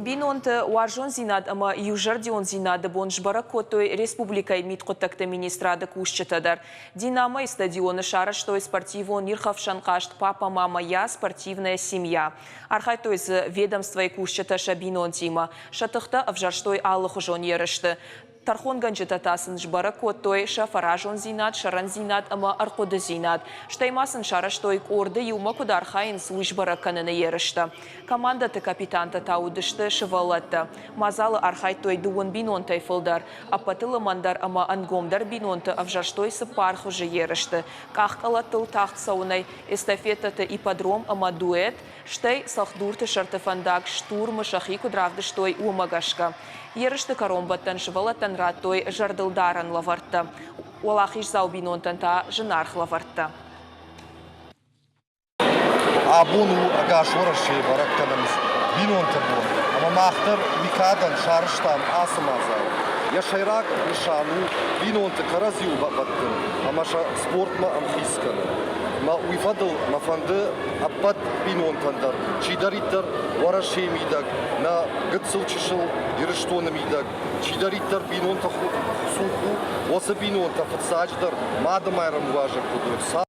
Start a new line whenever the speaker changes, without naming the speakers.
Бинонты уаржон зинад, ама южардион зинады бонж баракотой республикай митқотакты министрады кушчатадар. Динамо стадионы шараштой спортивон нирхавшанкашт папа-мама я спортивная семья. Архайтой из ведомства и кушчаташа бинон тима. Шатыхта авжарштой аллаху жон ерышты. Тархон ганчататасын жбаракотой шафаражон зинад, шаран зинад, ама арқоды зинад. Штаймасын шараштой корды юма кудархайын суиш бараканына ерышты. Командаты капитанта таудышты шывалатты. Мазалы архайтой дуын бинонтай фылдар. Апатылы мандар ама ангомдар бинонты авжарштой сыпархы жы ерышты. Кахкалатыл тахт саунай эстафетаты ипподром ама дуэт. Штай сахдурты шартыфандак штурмы шахи кудравдыштой умагашка. Ерышты коромбаттан шывалаттан раттой жардылдаран лавартты. Олахиш зау бинонтан та жынарх лавартты.
Абуну агаш ораши бараккадамыз бинонты бұл. Ама мақтыр викадан шарыштан асымазау. Яшайрак нишану бинонты каразию баттын. Ама спортма амхисканы. Ma uifadıl mafandı abbat binontanдар. Çidaritler varaşe midak. Na gıtsıl çışıl yarıştonu midak. Çidaritler binonta suku. Osa binonta fıtsacıdır. Madım ayram vajak budur.